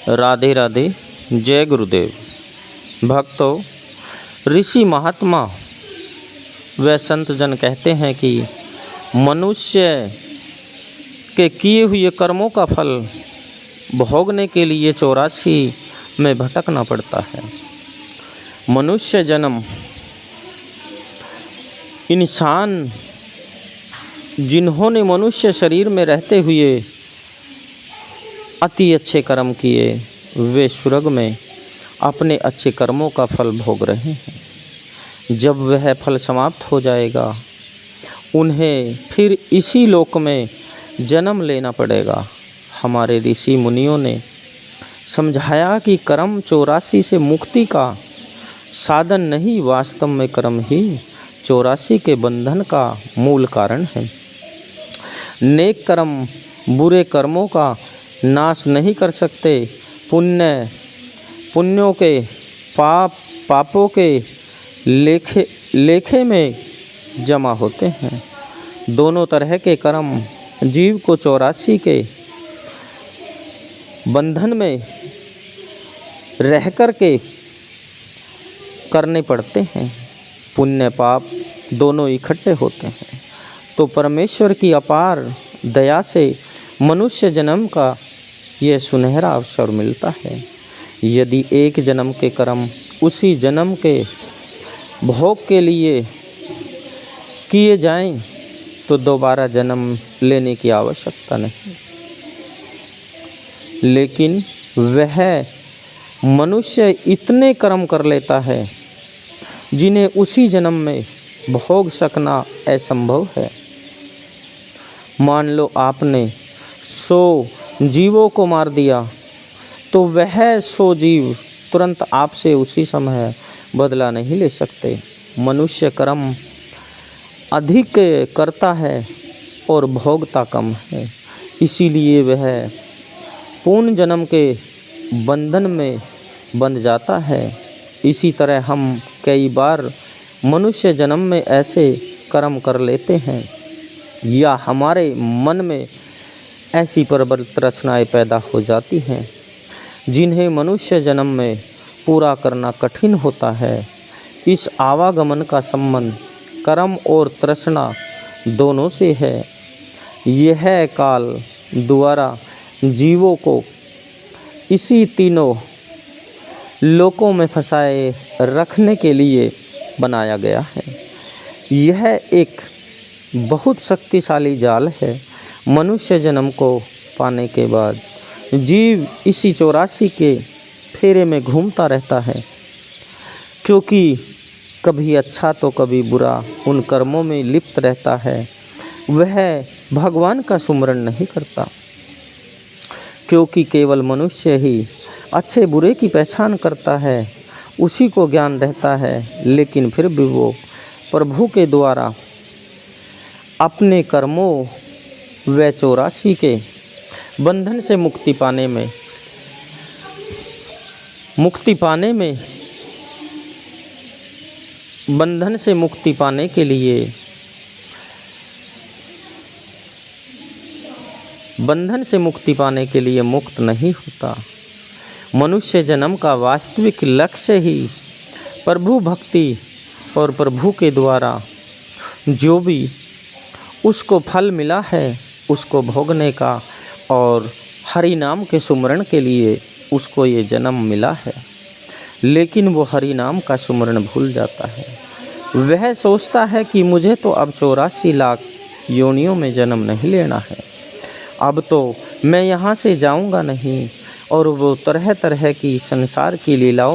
राधे राधे। जय गुरुदेव। भक्तों, ऋषि महात्मा व संत जन कहते हैं कि मनुष्य के किए हुए कर्मों का फल भोगने के लिए 84 में भटकना पड़ता है। मनुष्य जन्म इंसान जिन्होंने मनुष्य शरीर में रहते हुए अति अच्छे कर्म किए, वे स्वर्ग में अपने अच्छे कर्मों का फल भोग रहे हैं। जब वह फल समाप्त हो जाएगा, उन्हें फिर इसी लोक में जन्म लेना पड़ेगा। हमारे ऋषि मुनियों ने समझाया कि कर्म 84 से मुक्ति का साधन नहीं, वास्तव में कर्म ही 84 के बंधन का मूल कारण है। नेक कर्म बुरे कर्मों का नाश नहीं कर सकते। पुण्यों के पापों के लेखे में जमा होते हैं। दोनों तरह के कर्म जीव को 84 के बंधन में रह कर के करने पड़ते हैं। पुण्य पाप दोनों इकट्ठे होते हैं तो परमेश्वर की अपार दया से मनुष्य जन्म का यह सुनहरा अवसर मिलता है। यदि एक जन्म के कर्म उसी जन्म के भोग के लिए किए जाएं तो दोबारा जन्म लेने की आवश्यकता नहीं। लेकिन वह मनुष्य इतने कर्म कर लेता है जिन्हें उसी जन्म में भोग सकना असंभव है। मान लो आपने 100 जीवों को मार दिया तो वह 100 जीव तुरंत आपसे उसी समय बदला नहीं ले सकते। मनुष्य कर्म अधिक करता है और भोगता कम है, इसीलिए वह पूर्ण जन्म के बंधन में बंध जाता है। इसी तरह हम कई बार मनुष्य जन्म में ऐसे कर्म कर लेते हैं या हमारे मन में ऐसी प्रबल तृष्णाएं पैदा हो जाती हैं जिन्हें मनुष्य जन्म में पूरा करना कठिन होता है। इस आवागमन का संबंध कर्म और तृष्णा दोनों से है। यह काल द्वारा जीवों को इसी तीनों लोकों में फंसाए रखने के लिए बनाया गया है। यह एक बहुत शक्तिशाली जाल है। मनुष्य जन्म को पाने के बाद जीव इसी 84 के फेरे में घूमता रहता है, क्योंकि कभी अच्छा तो कभी बुरा उन कर्मों में लिप्त रहता है। वह भगवान का सुमरण नहीं करता, क्योंकि केवल मनुष्य ही अच्छे बुरे की पहचान करता है, उसी को ज्ञान रहता है। लेकिन फिर भी वो प्रभु के द्वारा अपने कर्मों व 84 के बंधन से मुक्ति पाने में बंधन से मुक्ति पाने के लिए मुक्त नहीं होता। मनुष्य जन्म का वास्तविक लक्ष्य ही प्रभु भक्ति और प्रभु के द्वारा जो भी उसको फल मिला है उसको भोगने का, और हरि नाम के सुमरण के लिए उसको ये जन्म मिला है। लेकिन वो हरि नाम का सुमरण भूल जाता है। वह सोचता है कि मुझे तो अब 84 लाख योनियों में जन्म नहीं लेना है, अब तो मैं यहाँ से जाऊँगा नहीं, और वो तरह तरह की संसार की लीलाओं